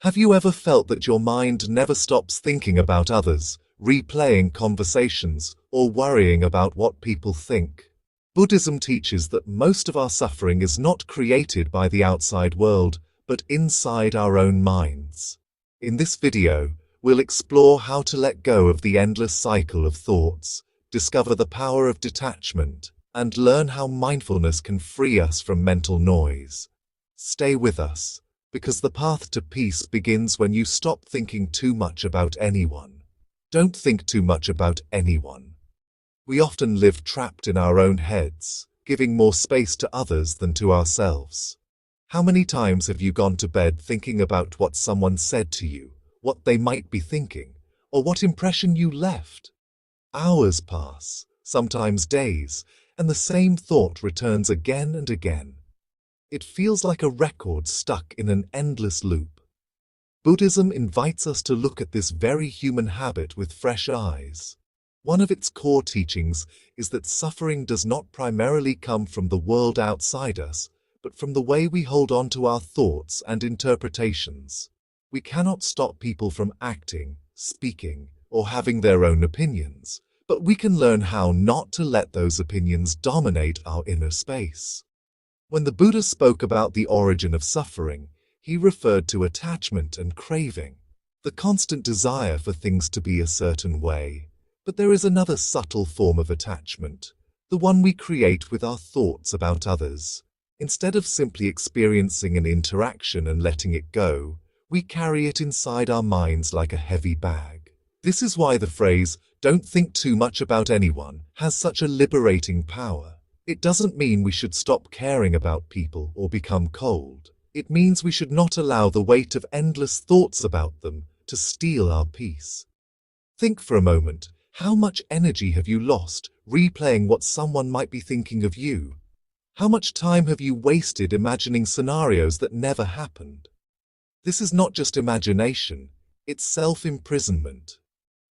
Have you ever felt that your mind never stops thinking about others, replaying conversations, or worrying about what people think? Buddhism teaches that most of our suffering is not created by the outside world, but inside our own minds. In this video, we'll explore how to let go of the endless cycle of thoughts, discover the power of detachment, and learn how mindfulness can free us from mental noise. Stay with us, because the path to peace begins when you stop thinking too much about anyone. Don't think too much about anyone. We often live trapped in our own heads, giving more space to others than to ourselves. How many times have you gone to bed thinking about what someone said to you, what they might be thinking, or what impression you left? Hours pass, sometimes days, and the same thought returns again and again. It feels like a record stuck in an endless loop. Buddhism invites us to look at this very human habit with fresh eyes. One of its core teachings is that suffering does not primarily come from the world outside us, but from the way we hold on to our thoughts and interpretations. We cannot stop people from acting, speaking, or having their own opinions, but we can learn how not to let those opinions dominate our inner space. When the Buddha spoke about the origin of suffering, he referred to attachment and craving, the constant desire for things to be a certain way. But there is another subtle form of attachment, the one we create with our thoughts about others. Instead of simply experiencing an interaction and letting it go, we carry it inside our minds like a heavy bag. This is why the phrase, "don't think too much about anyone," has such a liberating power. It doesn't mean we should stop caring about people or become cold. It means we should not allow the weight of endless thoughts about them to steal our peace. Think for a moment, how much energy have you lost replaying what someone might be thinking of you? How much time have you wasted imagining scenarios that never happened? This is not just imagination, it's self-imprisonment.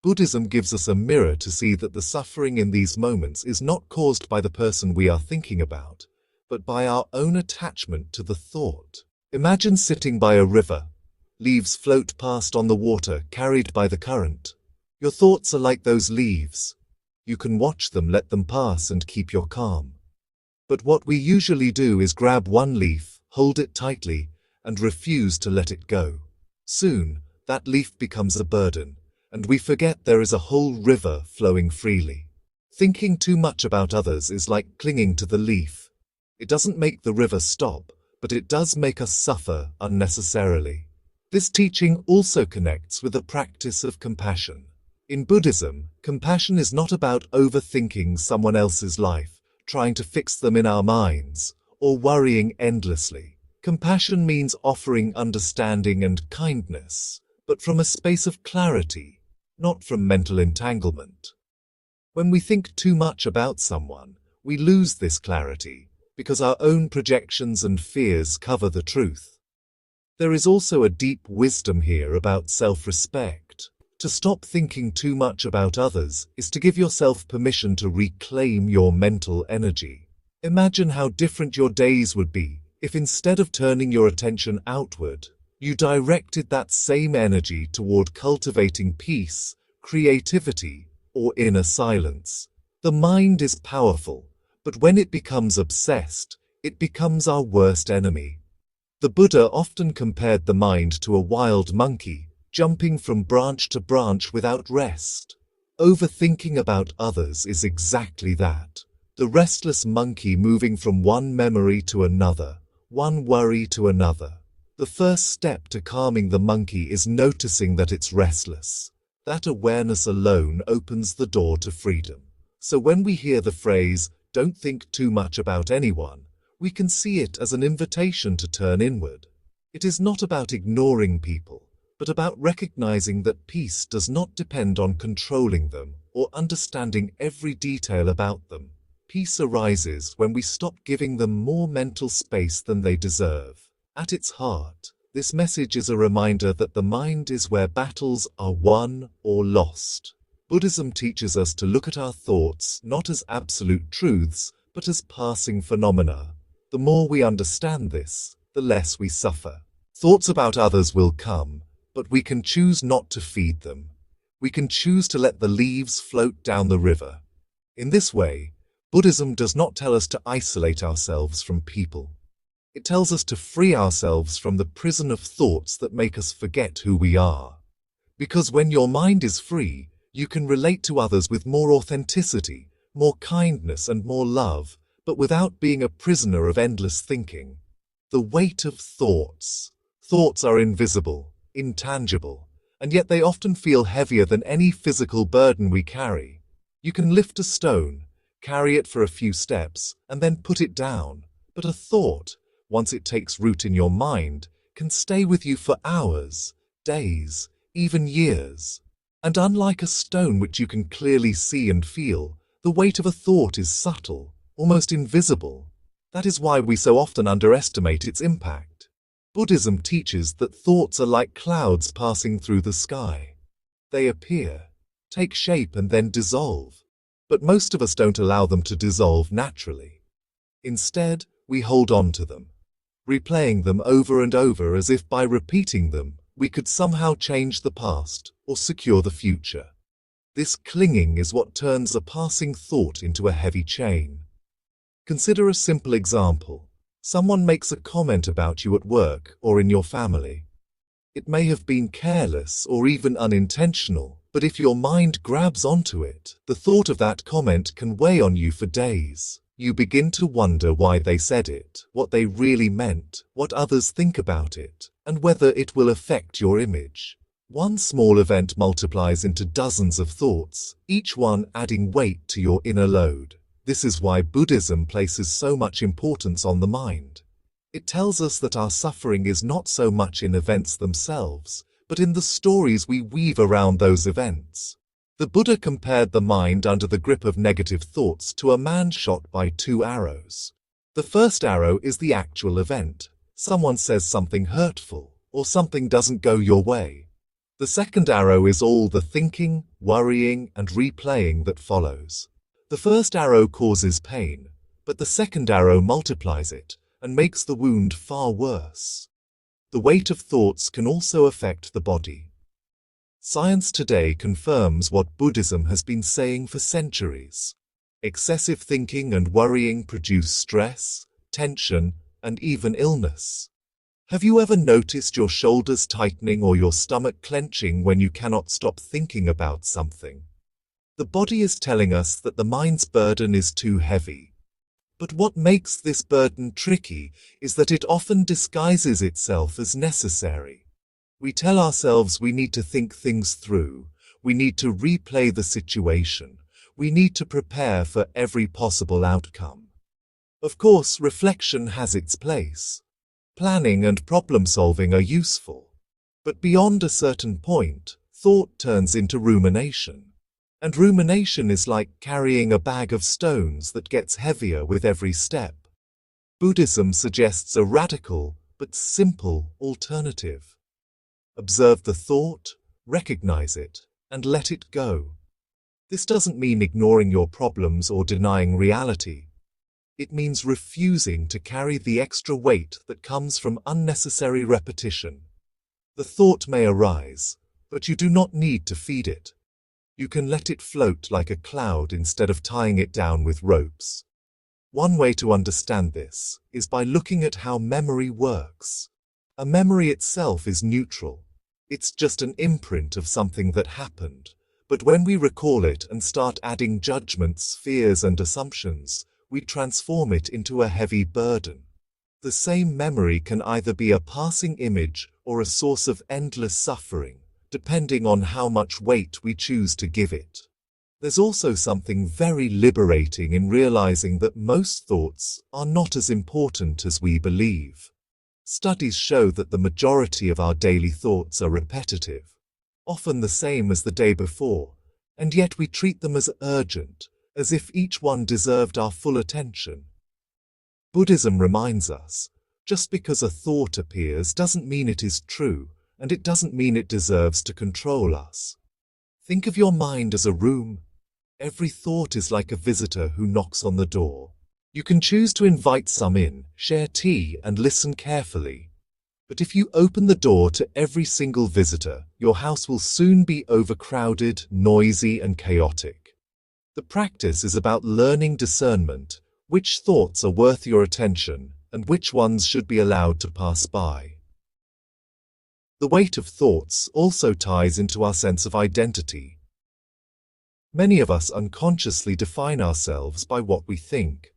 Buddhism gives us a mirror to see that the suffering in these moments is not caused by the person we are thinking about, but by our own attachment to the thought. Imagine sitting by a river. Leaves float past on the water, carried by the current. Your thoughts are like those leaves. You can watch them, let them pass, and keep your calm. But what we usually do is grab one leaf, hold it tightly, and refuse to let it go. Soon, that leaf becomes a burden, and we forget there is a whole river flowing freely. Thinking too much about others is like clinging to the leaf. It doesn't make the river stop, but it does make us suffer unnecessarily. This teaching also connects with the practice of compassion. In Buddhism, compassion is not about overthinking someone else's life, trying to fix them in our minds, or worrying endlessly. Compassion means offering understanding and kindness, but from a space of clarity, not from mental entanglement. When we think too much about someone, we lose this clarity, because our own projections and fears cover the truth. There is also a deep wisdom here about self-respect. To stop thinking too much about others is to give yourself permission to reclaim your mental energy. Imagine how different your days would be if instead of turning your attention outward, you directed that same energy toward cultivating peace, creativity, or inner silence. The mind is powerful, but when it becomes obsessed, it becomes our worst enemy. The Buddha often compared the mind to a wild monkey, jumping from branch to branch without rest. Overthinking about others is exactly that. The restless monkey moving from one memory to another, one worry to another. The first step to calming the monkey is noticing that it's restless. That awareness alone opens the door to freedom. So when we hear the phrase, "don't think too much about anyone," we can see it as an invitation to turn inward. It is not about ignoring people, but about recognizing that peace does not depend on controlling them or understanding every detail about them. Peace arises when we stop giving them more mental space than they deserve. At its heart, this message is a reminder that the mind is where battles are won or lost. Buddhism teaches us to look at our thoughts not as absolute truths, but as passing phenomena. The more we understand this, the less we suffer. Thoughts about others will come, but we can choose not to feed them. We can choose to let the leaves float down the river. In this way, Buddhism does not tell us to isolate ourselves from people. It tells us to free ourselves from the prison of thoughts that make us forget who we are. Because when your mind is free, you can relate to others with more authenticity, more kindness and more love, but without being a prisoner of endless thinking. The weight of thoughts. Thoughts are invisible, intangible, and yet they often feel heavier than any physical burden we carry. You can lift a stone, carry it for a few steps, and then put it down. But a thought, once it takes root in your mind, can stay with you for hours, days, even years. And unlike a stone which you can clearly see and feel, the weight of a thought is subtle, almost invisible. That is why we so often underestimate its impact. Buddhism teaches that thoughts are like clouds passing through the sky. They appear, take shape and then dissolve. But most of us don't allow them to dissolve naturally. Instead, we hold on to them, replaying them over and over as if by repeating them, we could somehow change the past or secure the future. This clinging is what turns a passing thought into a heavy chain. Consider a simple example. Someone makes a comment about you at work or in your family. It may have been careless or even unintentional, but if your mind grabs onto it, the thought of that comment can weigh on you for days. You begin to wonder why they said it, what they really meant, what others think about it, and whether it will affect your image. One small event multiplies into dozens of thoughts, each one adding weight to your inner load. This is why Buddhism places so much importance on the mind. It tells us that our suffering is not so much in events themselves, but in the stories we weave around those events. The Buddha compared the mind under the grip of negative thoughts to a man shot by 2 arrows. The first arrow is the actual event. Someone says something hurtful, or something doesn't go your way. The second arrow is all the thinking, worrying, and replaying that follows. The first arrow causes pain, but the second arrow multiplies it and makes the wound far worse. The weight of thoughts can also affect the body. Science today confirms what Buddhism has been saying for centuries. Excessive thinking and worrying produce stress, tension, and even illness. Have you ever noticed your shoulders tightening or your stomach clenching when you cannot stop thinking about something? The body is telling us that the mind's burden is too heavy. But what makes this burden tricky is that it often disguises itself as necessary. We tell ourselves we need to think things through, we need to replay the situation, we need to prepare for every possible outcome. Of course, reflection has its place. Planning and problem solving are useful. But beyond a certain point, thought turns into rumination. And rumination is like carrying a bag of stones that gets heavier with every step. Buddhism suggests a radical but simple alternative. Observe the thought, recognize it, and let it go. This doesn't mean ignoring your problems or denying reality. It means refusing to carry the extra weight that comes from unnecessary repetition. The thought may arise, but you do not need to feed it. You can let it float like a cloud instead of tying it down with ropes. One way to understand this is by looking at how memory works. A memory itself is neutral. It's just an imprint of something that happened. But when we recall it and start adding judgments, fears, and assumptions, we transform it into a heavy burden. The same memory can either be a passing image or a source of endless suffering, depending on how much weight we choose to give it. There's also something very liberating in realizing that most thoughts are not as important as we believe. Studies show that the majority of our daily thoughts are repetitive, often the same as the day before, and yet we treat them as urgent, as if each one deserved our full attention. Buddhism reminds us, just because a thought appears doesn't mean it is true, and it doesn't mean it deserves to control us. Think of your mind as a room. Every thought is like a visitor who knocks on the door. You can choose to invite some in, share tea, and listen carefully. But if you open the door to every single visitor, your house will soon be overcrowded, noisy, and chaotic. The practice is about learning discernment, which thoughts are worth your attention, and which ones should be allowed to pass by. The weight of thoughts also ties into our sense of identity. Many of us unconsciously define ourselves by what we think.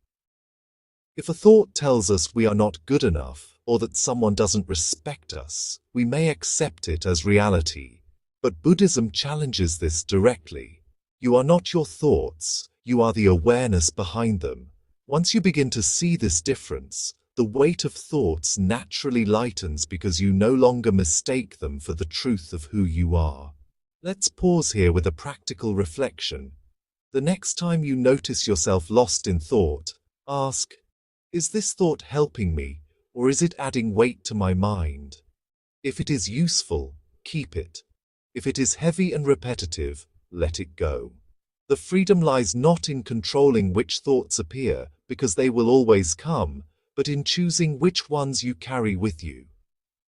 If a thought tells us we are not good enough, or that someone doesn't respect us, we may accept it as reality. But Buddhism challenges this directly. You are not your thoughts, you are the awareness behind them. Once you begin to see this difference, the weight of thoughts naturally lightens because you no longer mistake them for the truth of who you are. Let's pause here with a practical reflection. The next time you notice yourself lost in thought, ask, is this thought helping me, or is it adding weight to my mind? If it is useful, keep it. If it is heavy and repetitive, let it go. The freedom lies not in controlling which thoughts appear, because they will always come, but in choosing which ones you carry with you.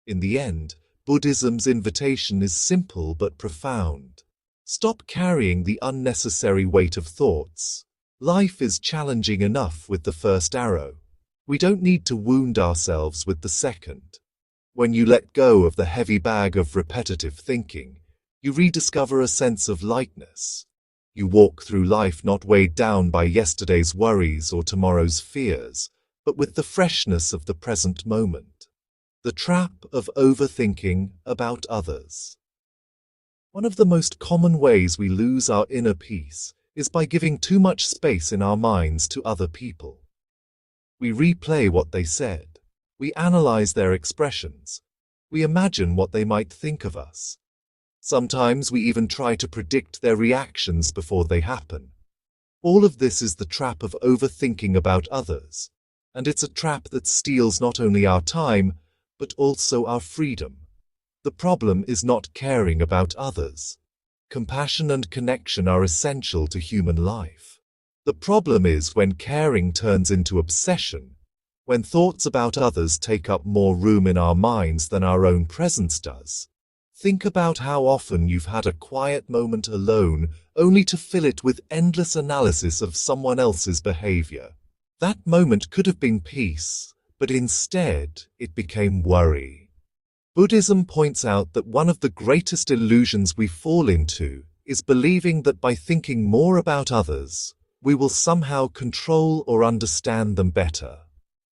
In the end, Buddhism's invitation is simple but profound. Stop carrying the unnecessary weight of thoughts. Life is challenging enough with the first arrow. We don't need to wound ourselves with the second. When you let go of the heavy bag of repetitive thinking, you rediscover a sense of lightness. You walk through life not weighed down by yesterday's worries or tomorrow's fears, but with the freshness of the present moment. The trap of overthinking about others. One of the most common ways we lose our inner peace is by giving too much space in our minds to other people. We replay what they said. We analyze their expressions. We imagine what they might think of us. Sometimes we even try to predict their reactions before they happen. All of this is the trap of overthinking about others, and it's a trap that steals not only our time, but also our freedom. The problem is not caring about others. Compassion and connection are essential to human life. The problem is when caring turns into obsession, when thoughts about others take up more room in our minds than our own presence does. Think about how often you've had a quiet moment alone, only to fill it with endless analysis of someone else's behavior. That moment could have been peace, but instead it became worry. Buddhism points out that one of the greatest illusions we fall into is believing that by thinking more about others, we will somehow control or understand them better.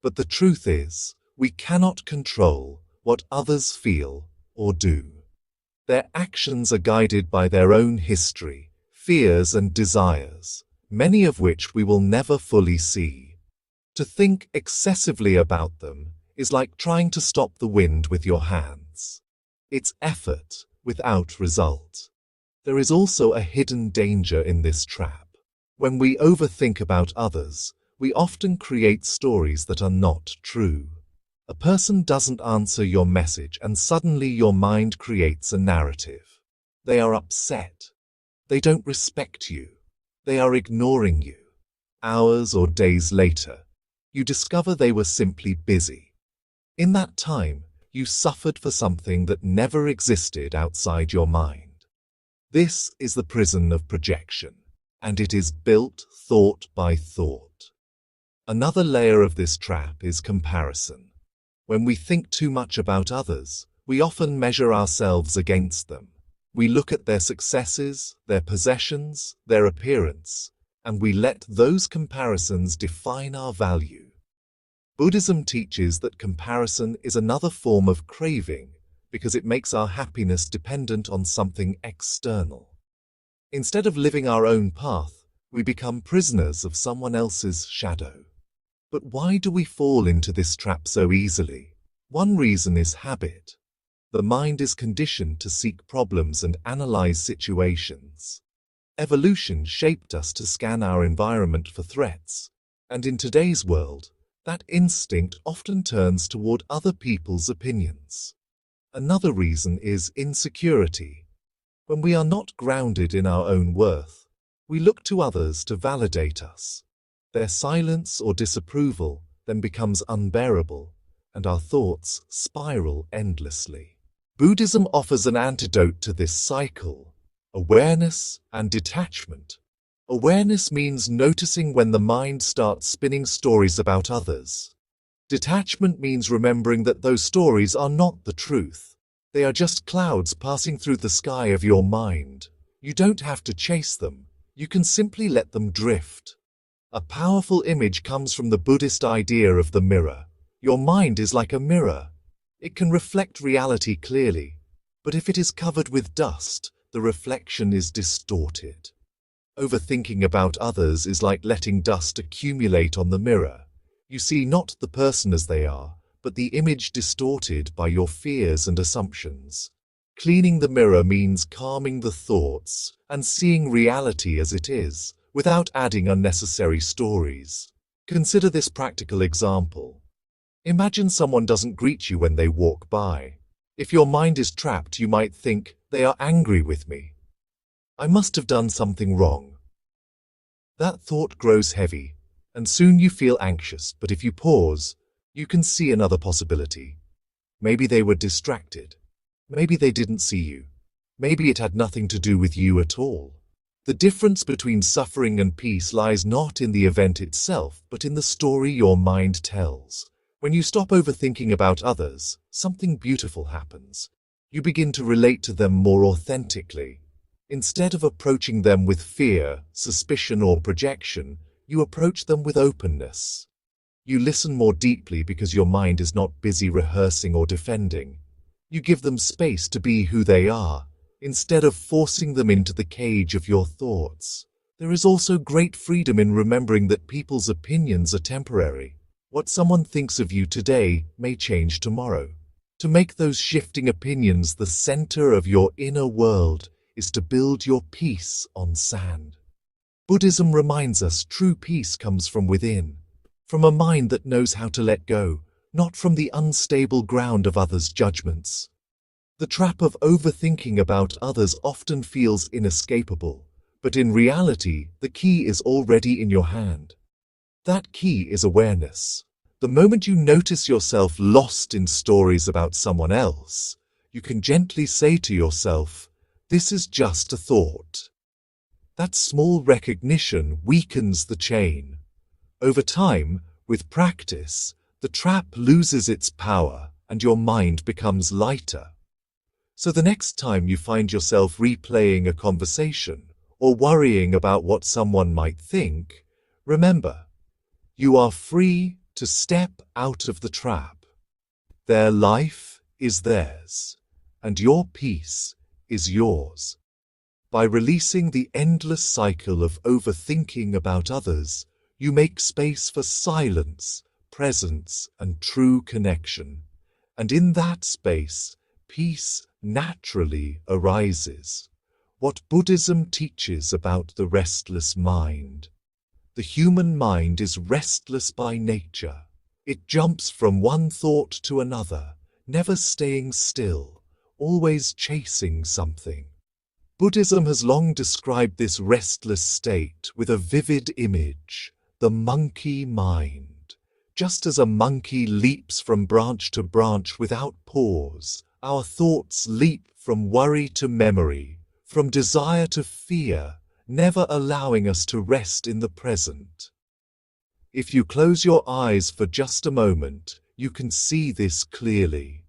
But the truth is, we cannot control what others feel or do. Their actions are guided by their own history, fears and desires, many of which we will never fully see. To think excessively about them is like trying to stop the wind with your hands. It's effort without result. There is also a hidden danger in this trap. When we overthink about others, we often create stories that are not true. A person doesn't answer your message and suddenly your mind creates a narrative. They are upset. They don't respect you. They are ignoring you. Hours or days later, you discover they were simply busy. In that time, you suffered for something that never existed outside your mind. This is the prison of projection, and it is built thought by thought. Another layer of this trap is comparison. When we think too much about others, we often measure ourselves against them. We look at their successes, their possessions, their appearance, and we let those comparisons define our value. Buddhism teaches that comparison is another form of craving because it makes our happiness dependent on something external. Instead of living our own path, we become prisoners of someone else's shadow. But why do we fall into this trap so easily? One reason is habit. The mind is conditioned to seek problems and analyze situations. Evolution shaped us to scan our environment for threats, and in today's world, that instinct often turns toward other people's opinions. Another reason is insecurity. When we are not grounded in our own worth, we look to others to validate us. Their silence or disapproval then becomes unbearable, and our thoughts spiral endlessly. Buddhism offers an antidote to this cycle: awareness and detachment. Awareness means noticing when the mind starts spinning stories about others. Detachment means remembering that those stories are not the truth. They are just clouds passing through the sky of your mind. You don't have to chase them. You can simply let them drift. A powerful image comes from the Buddhist idea of the mirror. Your mind is like a mirror. It can reflect reality clearly, but if it is covered with dust, the reflection is distorted. Overthinking about others is like letting dust accumulate on the mirror. You see not the person as they are, but the image distorted by your fears and assumptions. Cleaning the mirror means calming the thoughts and seeing reality as it is, without adding unnecessary stories. Consider this practical example. Imagine someone doesn't greet you when they walk by. If your mind is trapped, you might think, they are angry with me. I must have done something wrong. That thought grows heavy, and soon you feel anxious, but if you pause, you can see another possibility. Maybe they were distracted. Maybe they didn't see you. Maybe it had nothing to do with you at all. The difference between suffering and peace lies not in the event itself, but in the story your mind tells. When you stop overthinking about others, something beautiful happens. You begin to relate to them more authentically. Instead of approaching them with fear, suspicion, or projection, you approach them with openness. You listen more deeply because your mind is not busy rehearsing or defending. You give them space to be who they are, instead of forcing them into the cage of your thoughts. There is also great freedom in remembering that people's opinions are temporary. What someone thinks of you today may change tomorrow. To make those shifting opinions the center of your inner world is to build your peace on sand. Buddhism reminds us true peace comes from within, from a mind that knows how to let go, not from the unstable ground of others' judgments. The trap of overthinking about others often feels inescapable, but in reality, the key is already in your hand. That key is awareness. The moment you notice yourself lost in stories about someone else, you can gently say to yourself, "This is just a thought." That small recognition weakens the chain. Over time, with practice, the trap loses its power and your mind becomes lighter. So the next time you find yourself replaying a conversation or worrying about what someone might think, remember, you are free to step out of the trap. Their life is theirs, and your peace is yours. By releasing the endless cycle of overthinking about others, you make space for silence, presence, and true connection. And in that space, peace naturally arises. What Buddhism teaches about the restless mind. The human mind is restless by nature. It jumps from one thought to another, never staying still, always chasing something. Buddhism has long described this restless state with a vivid image, the monkey mind. Just as a monkey leaps from branch to branch without pause, our thoughts leap from worry to memory, from desire to fear, never allowing us to rest in the present. If you close your eyes for just a moment, you can see this clearly.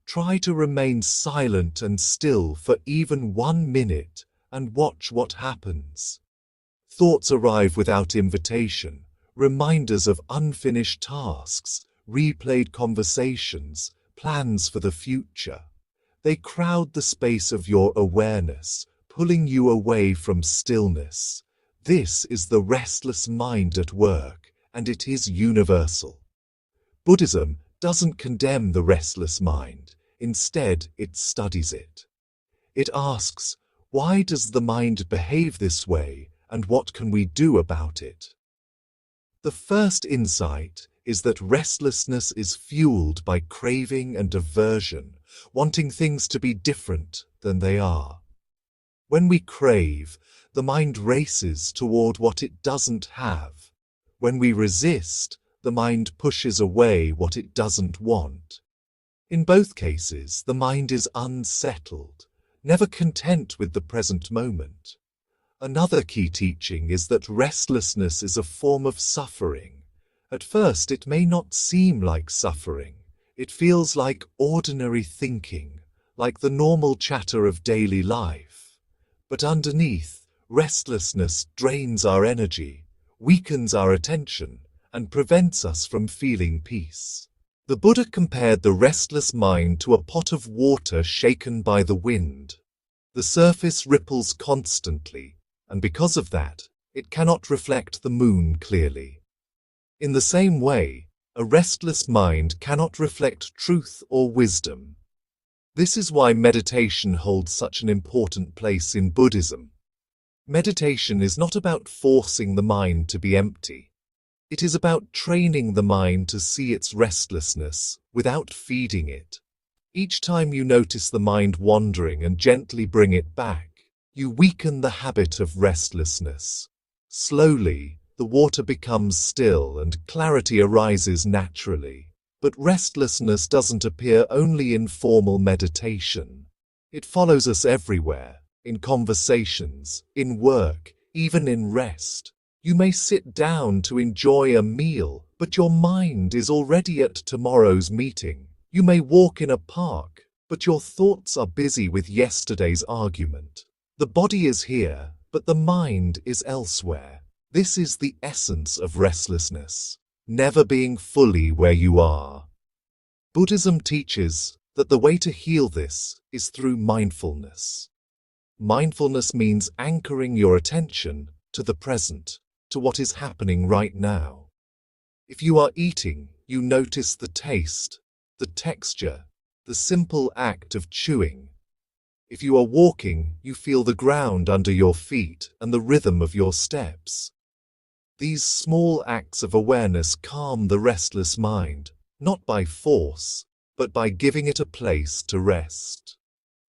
Try to remain silent and still for even 1 minute and watch what happens. Thoughts arrive without invitation, reminders of unfinished tasks, replayed conversations, plans for the future. They crowd the space of your awareness, pulling you away from stillness. This is the restless mind at work, and it is universal. Buddhism doesn't condemn the restless mind. Instead, it studies it. It asks, why does the mind behave this way, and what can we do about it? The first insight is that restlessness is fueled by craving and aversion, wanting things to be different than they are. When we crave, the mind races toward what it doesn't have. When we resist, the the mind pushes away what it doesn't want. In both cases, the mind is unsettled, never content with the present moment. Another key teaching is that restlessness is a form of suffering. At first, it may not seem like suffering. It feels like ordinary thinking, like the normal chatter of daily life. But underneath, restlessness drains our energy, weakens our attention, and prevents us from feeling peace. The Buddha compared the restless mind to a pot of water shaken by the wind. The surface ripples constantly, and because of that, it cannot reflect the moon clearly. In the same way, a restless mind cannot reflect truth or wisdom. This is why meditation holds such an important place in Buddhism. Meditation is not about forcing the mind to be empty. It is about training the mind to see its restlessness without feeding it. Each time you notice the mind wandering and gently bring it back, you weaken the habit of restlessness. Slowly, the water becomes still and clarity arises naturally. But restlessness doesn't appear only in formal meditation. It follows us everywhere, in conversations, in work, even in rest. You may sit down to enjoy a meal, but your mind is already at tomorrow's meeting. You may walk in a park, but your thoughts are busy with yesterday's argument. The body is here, but the mind is elsewhere. This is the essence of restlessness, never being fully where you are. Buddhism teaches that the way to heal this is through mindfulness. Mindfulness means anchoring your attention to the present, to what is happening right now. If you are eating, you notice the taste, the texture, the simple act of chewing. If you are walking, you feel the ground under your feet and the rhythm of your steps. These small acts of awareness calm the restless mind, not by force, but by giving it a place to rest.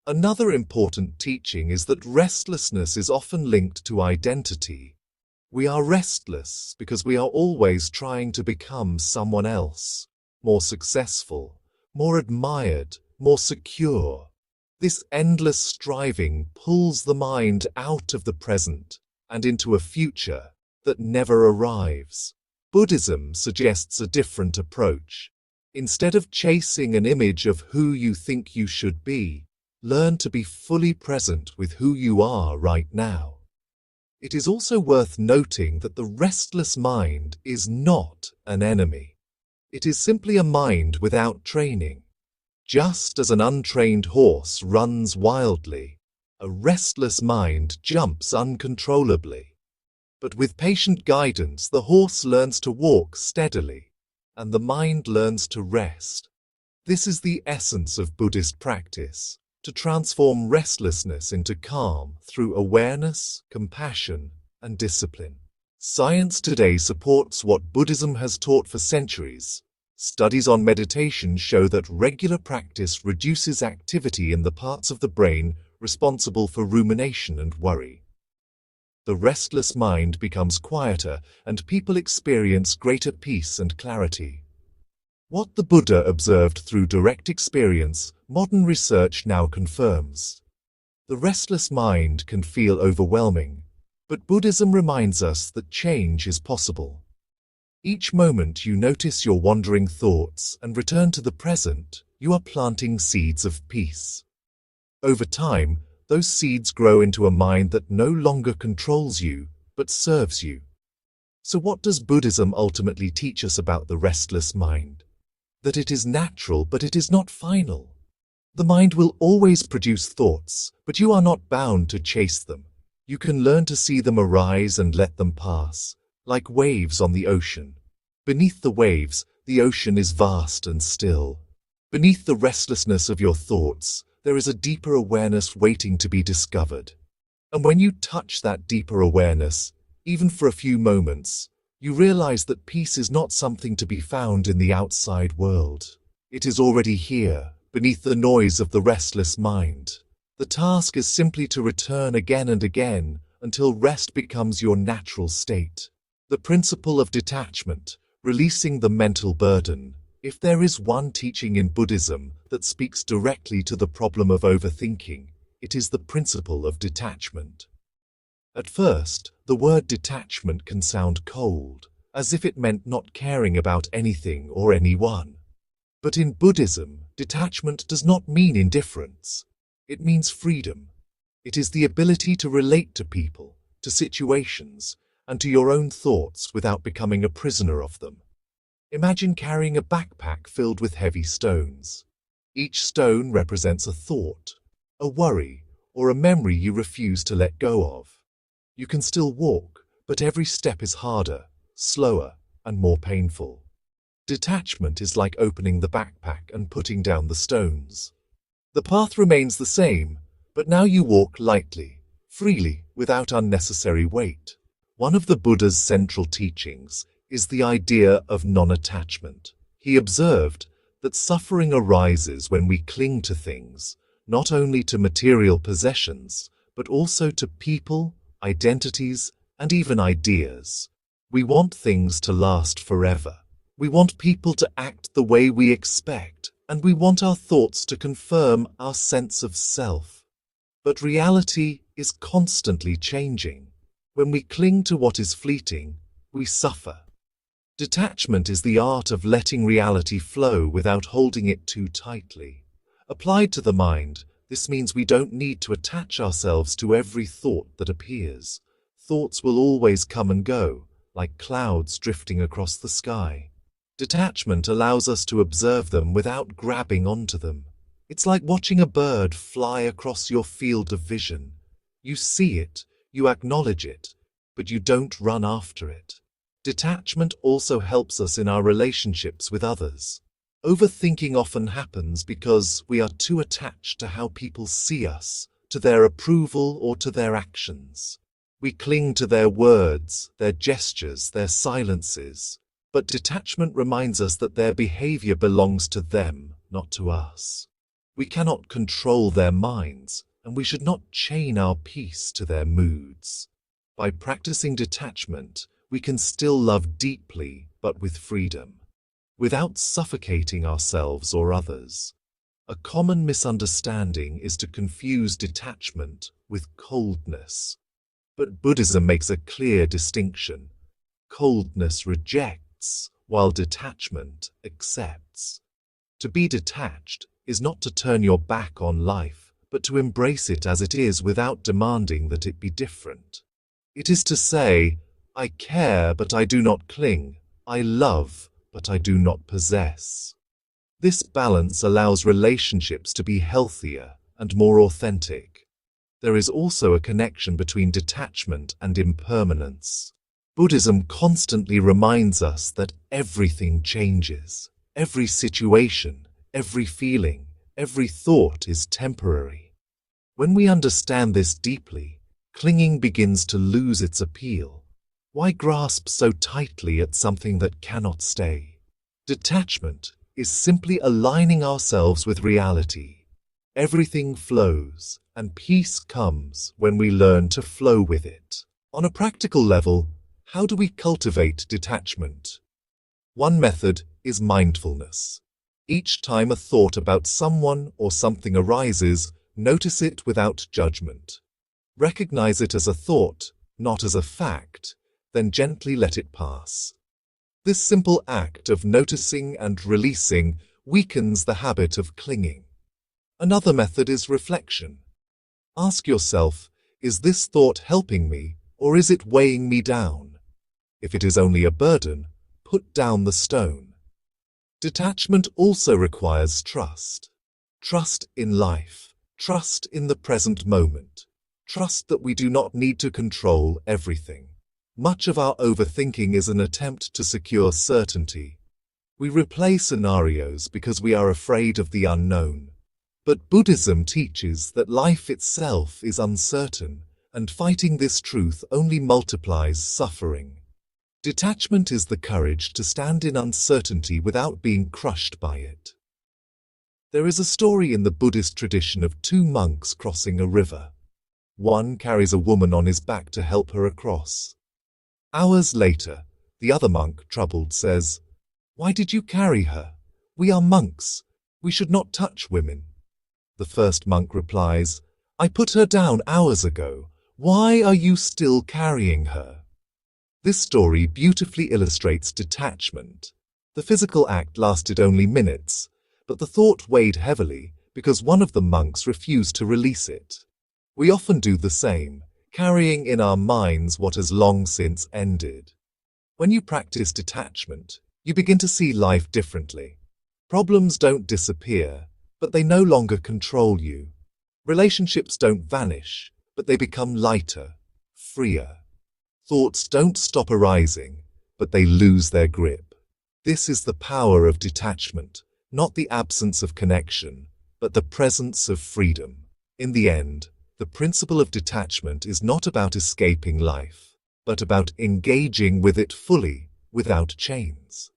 Another important teaching is that restlessness is often linked to identity. We are restless because we are always trying to become someone else, more successful, more admired, more secure. This endless striving pulls the mind out of the present and into a future that never arrives. Buddhism suggests a different approach. Instead of chasing an image of who you think you should be, learn to be fully present with who you are right now. It is also worth noting that the restless mind is not an enemy. It is simply a mind without training. Just as an untrained horse runs wildly, a restless mind jumps uncontrollably. But with patient guidance, the horse learns to walk steadily, and the mind learns to rest. This is the essence of Buddhist practice, to transform restlessness into calm through awareness, compassion, and discipline. Science today supports what Buddhism has taught for centuries. Studies on meditation show that regular practice reduces activity in the parts of the brain responsible for rumination and worry. The restless mind becomes quieter, and people experience greater peace and clarity. What the Buddha observed through direct experience, modern research now confirms. The restless mind can feel overwhelming, but Buddhism reminds us that change is possible. Each moment you notice your wandering thoughts and return to the present, you are planting seeds of peace. Over time, those seeds grow into a mind that no longer controls you, but serves you. So what does Buddhism ultimately teach us about the restless mind? That it is natural, but it is not final. The mind will always produce thoughts, but you are not bound to chase them. You can learn to see them arise and let them pass, like waves on the ocean. Beneath the waves, the ocean is vast and still. Beneath the restlessness of your thoughts, there is a deeper awareness waiting to be discovered. And when you touch that deeper awareness, even for a few moments, you realize that peace is not something to be found in the outside world. It is already here, beneath the noise of the restless mind. The task is simply to return again and again until rest becomes your natural state. The principle of detachment, Releasing the mental burden. If there is one teaching in Buddhism that speaks directly to the problem of overthinking, it is the principle of detachment. At first, the word detachment can sound cold, as if it meant not caring about anything or anyone. But in Buddhism, detachment does not mean indifference. It means freedom. It is the ability to relate to people, to situations, and to your own thoughts without becoming a prisoner of them. Imagine carrying a backpack filled with heavy stones. Each stone represents a thought, a worry, or a memory you refuse to let go of. You can still walk, but every step is harder, slower, and more painful. Detachment is like opening the backpack and putting down the stones. The path remains the same, but now you walk lightly, freely, without unnecessary weight. One of the Buddha's central teachings is the idea of non-attachment. He observed that suffering arises when we cling to things, not only to material possessions, but also to people, identities, and even ideas. We want things to last forever. We want people to act the way we expect, and we want our thoughts to confirm our sense of self. But reality is constantly changing. When we cling to what is fleeting, we suffer. Detachment is the art of letting reality flow without holding it too tightly. Applied to the mind, this means we don't need to attach ourselves to every thought that appears. Thoughts will always come and go, like clouds drifting across the sky. Detachment allows us to observe them without grabbing onto them. It's like watching a bird fly across your field of vision. You see it, you acknowledge it, but you don't run after it. Detachment also helps us in our relationships with others. Overthinking often happens because we are too attached to how people see us, to their approval or to their actions. We cling to their words, their gestures, their silences. But detachment reminds us that their behavior belongs to them, not to us. We cannot control their minds, and we should not chain our peace to their moods. By practicing detachment, we can still love deeply, but with freedom, without suffocating ourselves or others. A common misunderstanding is to confuse detachment with coldness. But Buddhism makes a clear distinction. Coldness rejects, while detachment accepts. To be detached is not to turn your back on life, but to embrace it as it is without demanding that it be different. It is to say, I care, but I do not cling. I love, but I do not possess. This balance allows relationships to be healthier and more authentic. There is also a connection between detachment and impermanence. Buddhism constantly reminds us that everything changes. Every situation, every feeling, every thought is temporary. When we understand this deeply, clinging begins to lose its appeal. Why grasp so tightly at something that cannot stay? Detachment is simply aligning ourselves with reality. Everything flows, and peace comes when we learn to flow with it. On a practical level, how do we cultivate detachment? One method is mindfulness. Each time a thought about someone or something arises, notice it without judgment. Recognize it as a thought, not as a fact, then gently let it pass. This simple act of noticing and releasing weakens the habit of clinging. Another method is reflection. Ask yourself, is this thought helping me, or is it weighing me down? If it is only a burden, put down the stone. Detachment also requires trust. Trust in life. Trust in the present moment. Trust that we do not need to control everything. Much of our overthinking is an attempt to secure certainty. We replay scenarios because we are afraid of the unknown. But Buddhism teaches that life itself is uncertain, and fighting this truth only multiplies suffering. Detachment is the courage to stand in uncertainty without being crushed by it. There is a story in the Buddhist tradition of two monks crossing a river. One carries a woman on his back to help her across. Hours later, The other monk, troubled, says, "Why did you carry her? We are monks. We should not touch women." The first monk replies, "I put her down hours ago. Why are you still carrying her?" This story beautifully illustrates detachment. The physical act lasted only minutes, but the thought weighed heavily because one of the monks refused to release it. We often do the same, carrying in our minds what has long since ended. When you practice detachment, you begin to see life differently. Problems don't disappear, but they no longer control you. Relationships don't vanish, but they become lighter, freer. Thoughts don't stop arising, but they lose their grip. This is the power of detachment, not the absence of connection, but the presence of freedom. In the end, the principle of detachment is not about escaping life, but about engaging with it fully, without chains.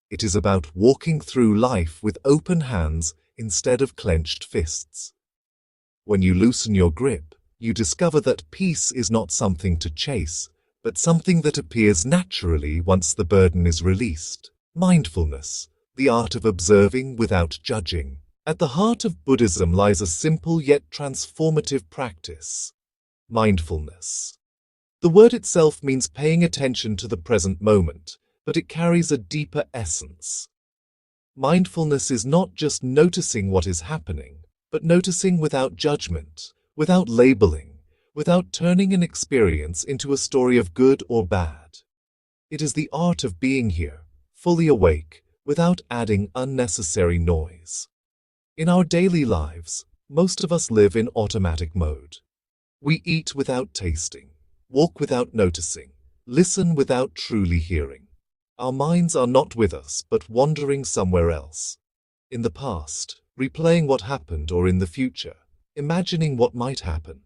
It is about walking through life with open hands instead of clenched fists. When you loosen your grip, you discover that peace is not something to chase, but something that appears naturally once the burden is released. Mindfulness, the art of observing without judging. At the heart of Buddhism lies a simple yet transformative practice: mindfulness. The word itself means paying attention to the present moment, but it carries a deeper essence. Mindfulness is not just noticing what is happening, but noticing without judgment, without labeling, without turning an experience into a story of good or bad. It is the art of being here, fully awake, without adding unnecessary noise. In our daily lives, most of us live in automatic mode. We eat without tasting, walk without noticing, listen without truly hearing. Our minds are not with us but wandering somewhere else. In the past, replaying what happened, or in the future, imagining what might happen.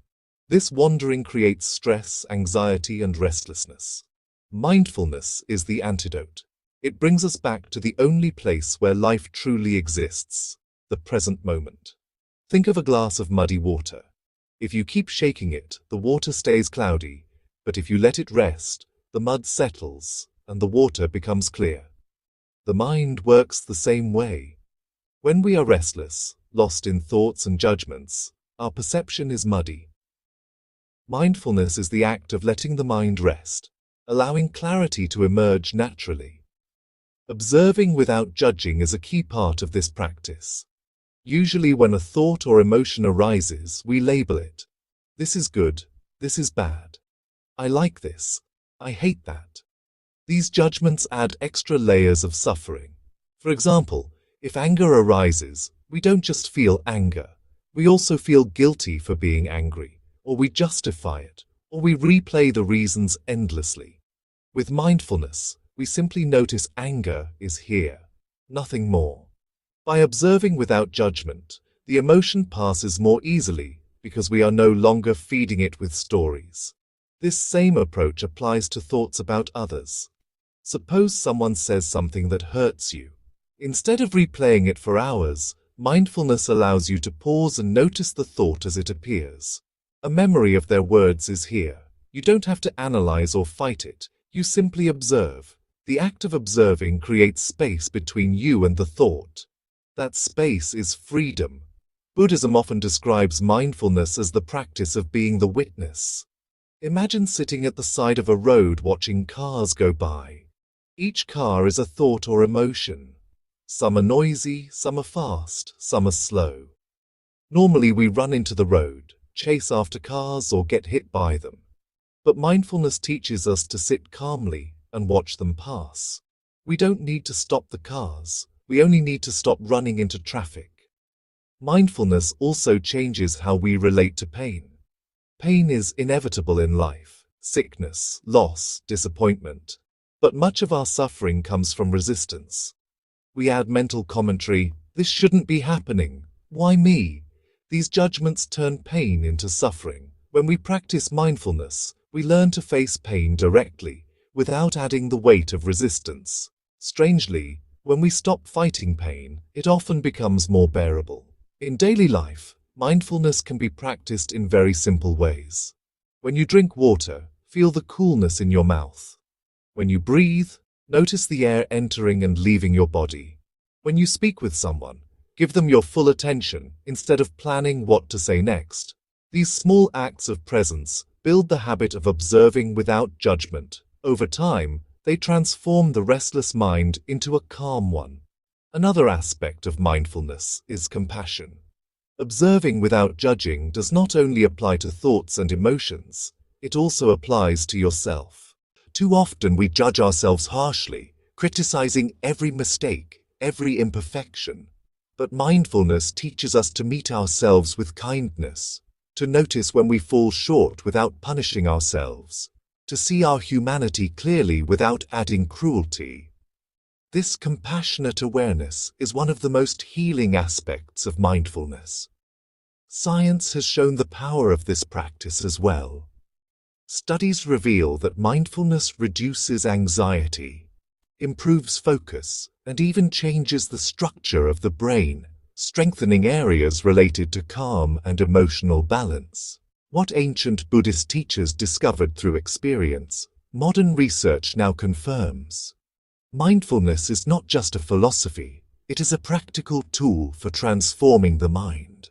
This wandering creates stress, anxiety, and restlessness. Mindfulness is the antidote. It brings us back to the only place where life truly exists: the present moment. Think of a glass of muddy water. If you keep shaking it, the water stays cloudy, but if you let it rest, the mud settles and the water becomes clear. The mind works the same way. When we are restless, lost in thoughts and judgments, our perception is muddy. Mindfulness is the act of letting the mind rest, allowing clarity to emerge naturally. Observing without judging is a key part of this practice. Usually when a thought or emotion arises, we label it. This is good, this is bad. I like this, I hate that. These judgments add extra layers of suffering. For example, if anger arises, we don't just feel anger. We also feel guilty for being angry, or we justify it, or we replay the reasons endlessly. With mindfulness, we simply notice anger is here, nothing more. By observing without judgment, the emotion passes more easily because we are no longer feeding it with stories. This same approach applies to thoughts about others. Suppose someone says something that hurts you. Instead of replaying it for hours, mindfulness allows you to pause and notice the thought as it appears. A memory of their words is here. You don't have to analyze or fight it. You simply observe. The act of observing creates space between you and the thought. That space is freedom. Buddhism often describes mindfulness as the practice of being the witness. Imagine sitting at the side of a road watching cars go by. Each car is a thought or emotion. Some are noisy, some are fast, some are slow. Normally we run into the road, chase after cars, or get hit by them. But mindfulness teaches us to sit calmly and watch them pass. We don't need to stop the cars. We only need to stop running into traffic. Mindfulness also changes how we relate to pain. Pain is inevitable in life: sickness, loss, disappointment. But much of our suffering comes from resistance. We add mental commentary: this shouldn't be happening. Why me? These judgments turn pain into suffering. When we practice mindfulness, we learn to face pain directly, without adding the weight of resistance. Strangely, when we stop fighting pain, it often becomes more bearable. In daily life, mindfulness can be practiced in very simple ways. When you drink water, feel the coolness in your mouth. When you breathe, notice the air entering and leaving your body. When you speak with someone, give them your full attention instead of planning what to say next. These small acts of presence build the habit of observing without judgment. Over time, they transform the restless mind into a calm one. Another aspect of mindfulness is compassion. Observing without judging does not only apply to thoughts and emotions, it also applies to yourself. Too often we judge ourselves harshly, criticizing every mistake, every imperfection. But mindfulness teaches us to meet ourselves with kindness, to notice when we fall short without punishing ourselves, to see our humanity clearly without adding cruelty. This compassionate awareness is one of the most healing aspects of mindfulness. Science has shown the power of this practice as well. Studies reveal that mindfulness reduces anxiety, improves focus, and even changes the structure of the brain, strengthening areas related to calm and emotional balance. What ancient Buddhist teachers discovered through experience, modern research now confirms. Mindfulness is not just a philosophy, it is a practical tool for transforming the mind.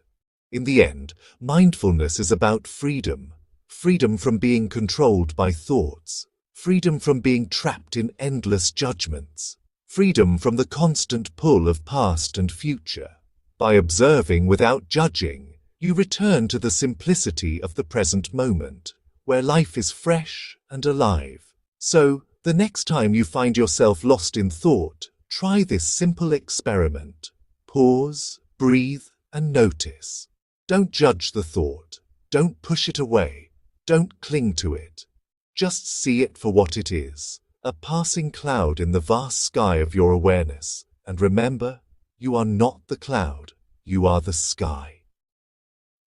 In the end, mindfulness is about freedom. Freedom from being controlled by thoughts. Freedom from being trapped in endless judgments. Freedom from the constant pull of past and future. By observing without judging, you return to the simplicity of the present moment, where life is fresh and alive. So, the next time you find yourself lost in thought, try this simple experiment. Pause, breathe, and notice. Don't judge the thought. Don't push it away. Don't cling to it. Just see it for what it is, a passing cloud in the vast sky of your awareness. And remember, you are not the cloud, you are the sky.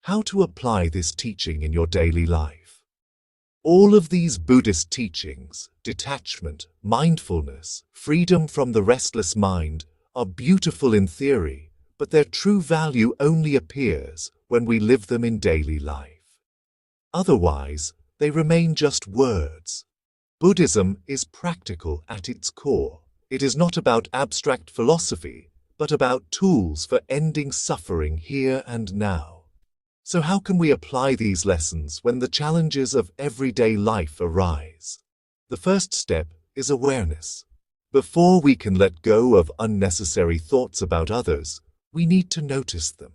How to apply this teaching in your daily life? All of these Buddhist teachings, detachment, mindfulness, freedom from the restless mind, are beautiful in theory, but their true value only appears when we live them in daily life. Otherwise, they remain just words. Buddhism is practical at its core. It is not about abstract philosophy, but about tools for ending suffering here and now. So how can we apply these lessons when the challenges of everyday life arise? The first step is awareness. Before we can let go of unnecessary thoughts about others, we need to notice them.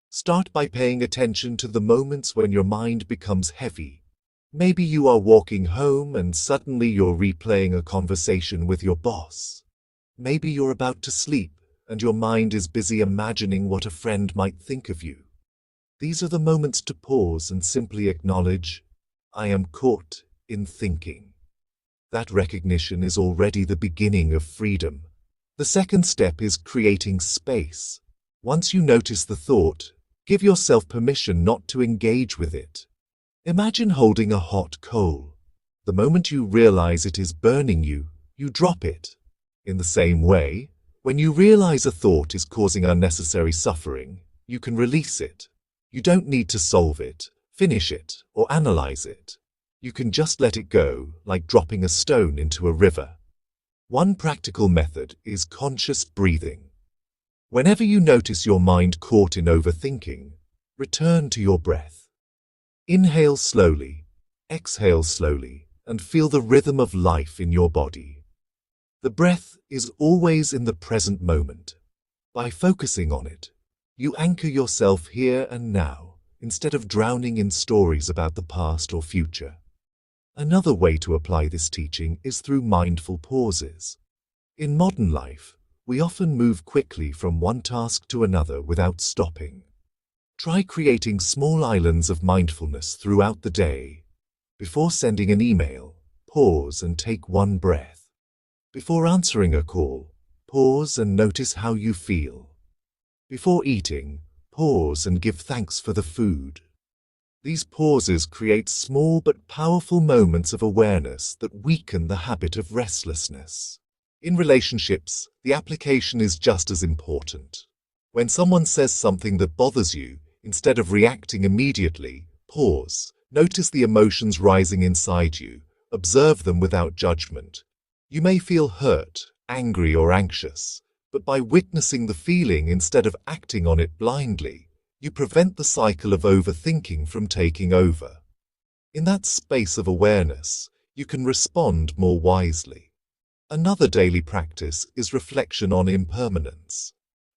Start by paying attention to the moments when your mind becomes heavy. Maybe you are walking home and suddenly you're replaying a conversation with your boss. Maybe you're about to sleep and your mind is busy imagining what a friend might think of you. These are the moments to pause and simply acknowledge, I am caught in thinking. That recognition is already the beginning of freedom. The second step is creating space. Once you notice the thought, give yourself permission not to engage with it. Imagine holding a hot coal. The moment you realize it is burning you, you drop it. In the same way, when you realize a thought is causing unnecessary suffering, you can release it. You don't need to solve it, finish it, or analyze it. You can just let it go, like dropping a stone into a river. One practical method is conscious breathing. Whenever you notice your mind caught in overthinking, return to your breath. Inhale slowly, exhale slowly, and feel the rhythm of life in your body. The breath is always in the present moment. By focusing on it, you anchor yourself here and now, instead of drowning in stories about the past or future. Another way to apply this teaching is through mindful pauses. In modern life, we often move quickly from one task to another without stopping. Try creating small islands of mindfulness throughout the day. Before sending an email, pause and take one breath. Before answering a call, pause and notice how you feel. Before eating, pause and give thanks for the food. These pauses create small but powerful moments of awareness that weaken the habit of restlessness. In relationships, the application is just as important. When someone says something that bothers you, instead of reacting immediately, pause, notice the emotions rising inside you, observe them without judgment. You may feel hurt, angry, or anxious, but by witnessing the feeling instead of acting on it blindly, you prevent the cycle of overthinking from taking over. In that space of awareness, you can respond more wisely. Another daily practice is reflection on impermanence.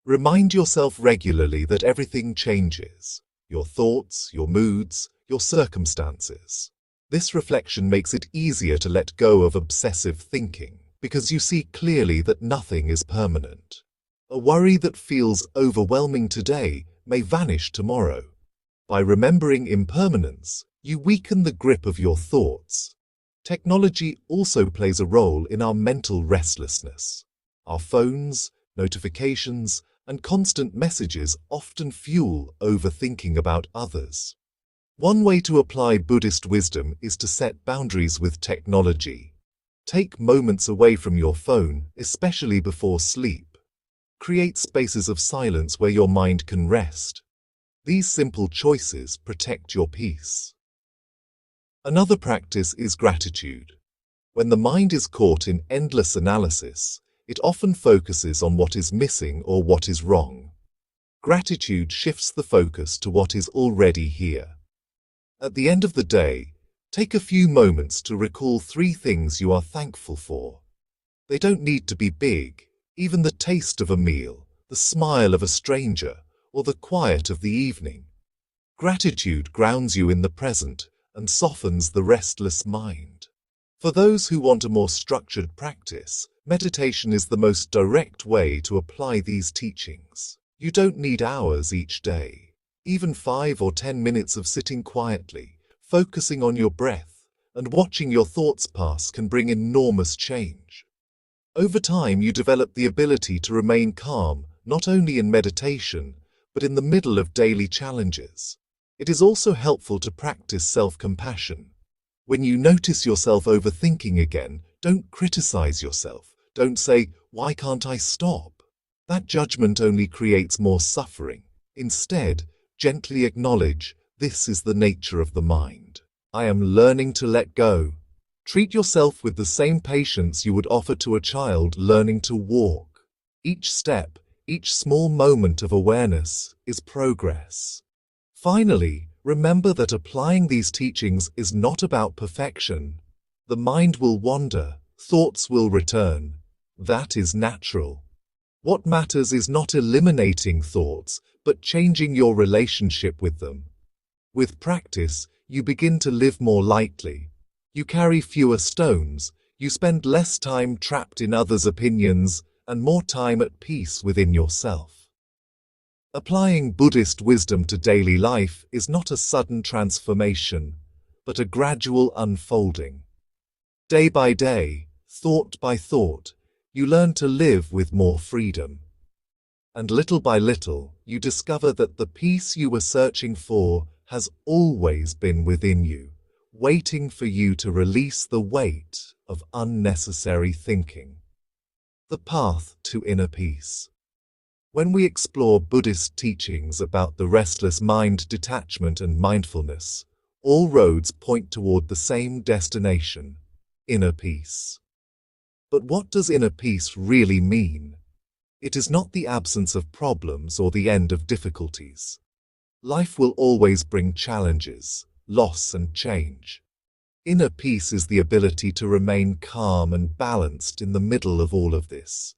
Remind yourself regularly that everything changes: your thoughts, your moods, your circumstances. This reflection makes it easier to let go of obsessive thinking, because you see clearly that nothing is permanent. A worry that feels overwhelming today may vanish tomorrow. By remembering impermanence, you weaken the grip of your thoughts. Technology also plays a role in our mental restlessness. Our phones, notifications, and constant messages often fuel overthinking about others. One way to apply Buddhist wisdom is to set boundaries with technology. Take moments away from your phone, especially before sleep. Create spaces of silence where your mind can rest. These simple choices protect your peace. Another practice is gratitude. When the mind is caught in endless analysis, it often focuses on what is missing or what is wrong. Gratitude shifts the focus to what is already here. At the end of the day, take a few moments to recall 3 things you are thankful for. They don't need to be big. Even the taste of a meal, the smile of a stranger, or the quiet of the evening. Gratitude grounds you in the present and softens the restless mind. For those who want a more structured practice, meditation is the most direct way to apply these teachings. You don't need hours each day. Even 5 or 10 minutes of sitting quietly, focusing on your breath, and watching your thoughts pass can bring enormous change. Over time, you develop the ability to remain calm, not only in meditation, but in the middle of daily challenges. It is also helpful to practice self-compassion. When you notice yourself overthinking again, don't criticize yourself. Don't say, "Why can't I stop?" That judgment only creates more suffering. Instead, gently acknowledge, "This is the nature of the mind. I am learning to let go." Treat yourself with the same patience you would offer to a child learning to walk. Each step, each small moment of awareness is progress. Finally, remember that applying these teachings is not about perfection. The mind will wander, thoughts will return. That is natural. What matters is not eliminating thoughts, but changing your relationship with them. With practice, you begin to live more lightly. You carry fewer stones, you spend less time trapped in others' opinions, and more time at peace within yourself. Applying Buddhist wisdom to daily life is not a sudden transformation, but a gradual unfolding. Day by day, thought by thought, you learn to live with more freedom. And little by little, you discover that the peace you were searching for has always been within you, waiting for you to release the weight of unnecessary thinking. The path to inner peace. When we explore Buddhist teachings about the restless mind, detachment, and mindfulness, all roads point toward the same destination: inner peace. But what does inner peace really mean? It is not the absence of problems or the end of difficulties. Life will always bring challenges, loss, and change. Inner peace is the ability to remain calm and balanced in the middle of all of this.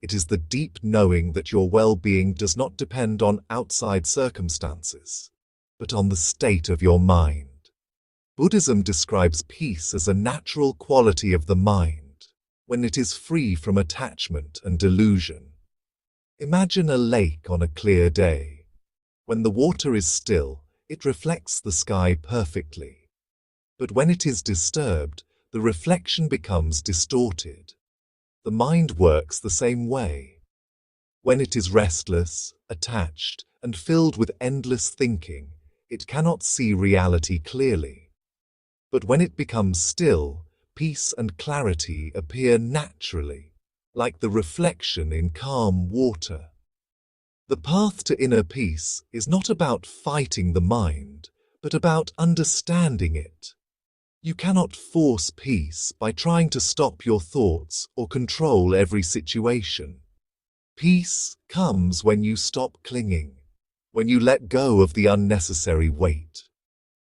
It is the deep knowing that your well-being does not depend on outside circumstances, but on the state of your mind. Buddhism describes peace as a natural quality of the mind, when it is free from attachment and delusion. Imagine a lake on a clear day. When the water is still, it reflects the sky perfectly. But when it is disturbed, the reflection becomes distorted. The mind works the same way. When it is restless, attached, and filled with endless thinking, it cannot see reality clearly. But when it becomes still, peace and clarity appear naturally, like the reflection in calm water. The path to inner peace is not about fighting the mind, but about understanding it. You cannot force peace by trying to stop your thoughts or control every situation. Peace comes when you stop clinging, when you let go of the unnecessary weight.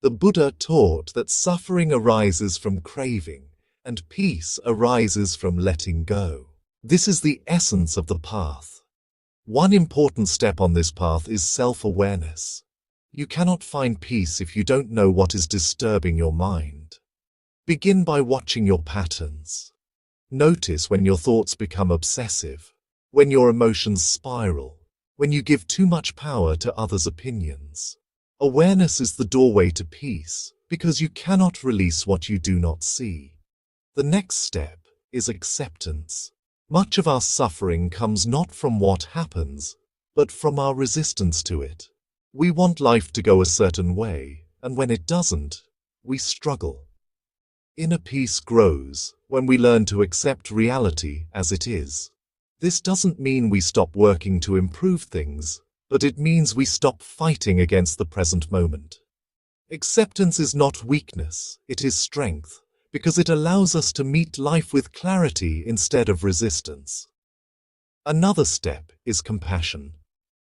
The Buddha taught that suffering arises from craving, and peace arises from letting go. This is the essence of the path. One important step on this path is self-awareness. You cannot find peace if you don't know what is disturbing your mind. Begin by watching your patterns. Notice when your thoughts become obsessive, when your emotions spiral, when you give too much power to others' opinions. Awareness is the doorway to peace, because you cannot release what you do not see. The next step is acceptance. Much of our suffering comes not from what happens, but from our resistance to it. We want life to go a certain way, and when it doesn't, we struggle. Inner peace grows when we learn to accept reality as it is. This doesn't mean we stop working to improve things, but it means we stop fighting against the present moment. Acceptance is not weakness, it is strength, because it allows us to meet life with clarity instead of resistance. Another step is compassion.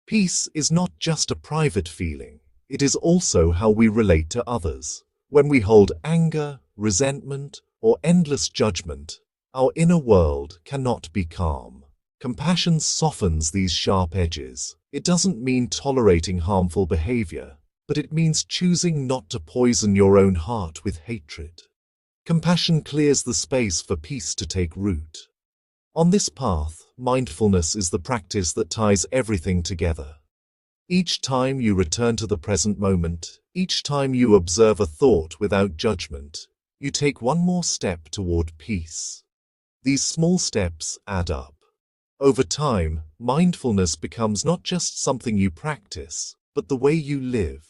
Peace is not just a private feeling, it is also how we relate to others. When we hold anger, resentment, or endless judgment, our inner world cannot be calm. Compassion softens these sharp edges. It doesn't mean tolerating harmful behavior, but it means choosing not to poison your own heart with hatred. Compassion clears the space for peace to take root. On this path, mindfulness is the practice that ties everything together. Each time you return to the present moment, each time you observe a thought without judgment, you take one more step toward peace. These small steps add up. Over time, mindfulness becomes not just something you practice, but the way you live.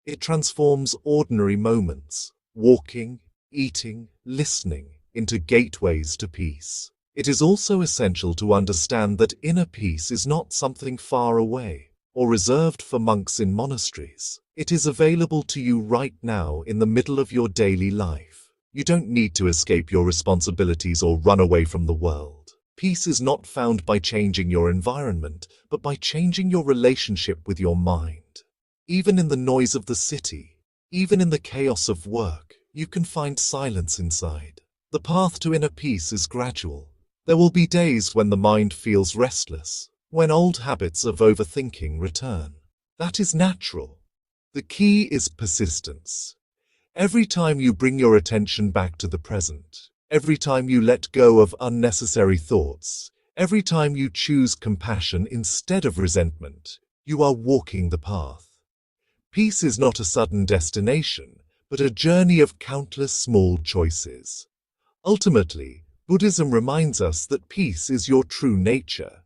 It transforms ordinary moments, walking, eating, listening, into gateways to peace. It is also essential to understand that inner peace is not something far away or reserved for monks in monasteries. It is available to you right now in the middle of your daily life. You don't need to escape your responsibilities or run away from the world. Peace is not found by changing your environment, but by changing your relationship with your mind. Even in the noise of the city, even in the chaos of work, you can find silence inside. The path to inner peace is gradual. There will be days when the mind feels restless, when old habits of overthinking return. That is natural. The key is persistence. Every time you bring your attention back to the present, every time you let go of unnecessary thoughts, every time you choose compassion instead of resentment, you are walking the path. Peace is not a sudden destination, but a journey of countless small choices. Ultimately, Buddhism reminds us that peace is your true nature.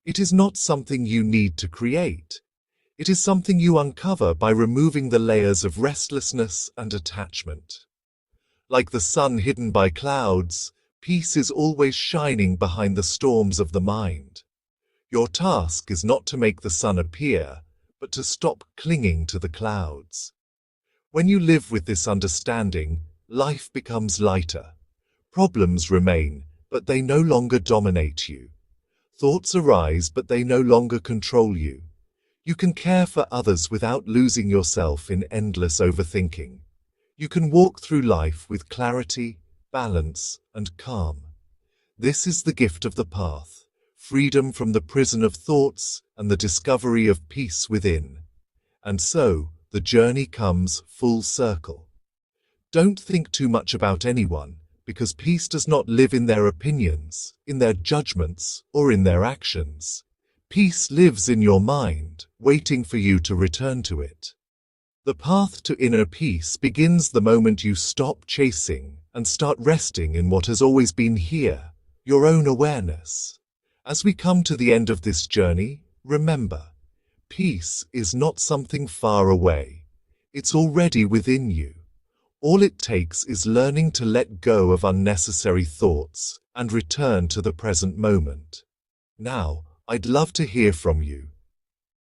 It is not something you need to create. It is something you uncover by removing the layers of restlessness and attachment. Like the sun hidden by clouds, peace is always shining behind the storms of the mind. Your task is not to make the sun appear, but to stop clinging to the clouds. When you live with this understanding, life becomes lighter. Problems remain, but they no longer dominate you. Thoughts arise, but they no longer control you. You can care for others without losing yourself in endless overthinking. You can walk through life with clarity, balance, and calm. This is the gift of the path, freedom from the prison of thoughts and the discovery of peace within. And so, the journey comes full circle. Don't think too much about anyone, because peace does not live in their opinions, in their judgments, or in their actions. Peace lives in your mind, waiting for you to return to it. The path to inner peace begins the moment you stop chasing and start resting in what has always been here, your own awareness. As we come to the end of this journey, remember, peace is not something far away. It's already within you. All it takes is learning to let go of unnecessary thoughts and return to the present moment. Now, I'd love to hear from you.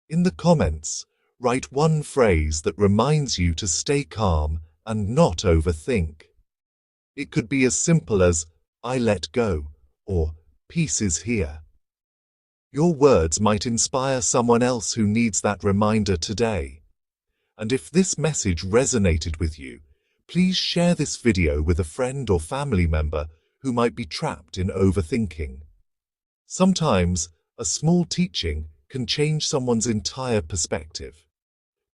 In the comments, write one phrase that reminds you to stay calm and not overthink. It could be as simple as, I let go, or peace is here. Your words might inspire someone else who needs that reminder today. And if this message resonated with you, please share this video with a friend or family member who might be trapped in overthinking. Sometimes, a small teaching can change someone's entire perspective.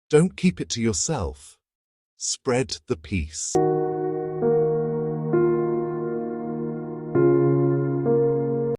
Don't keep it to yourself. Spread the peace.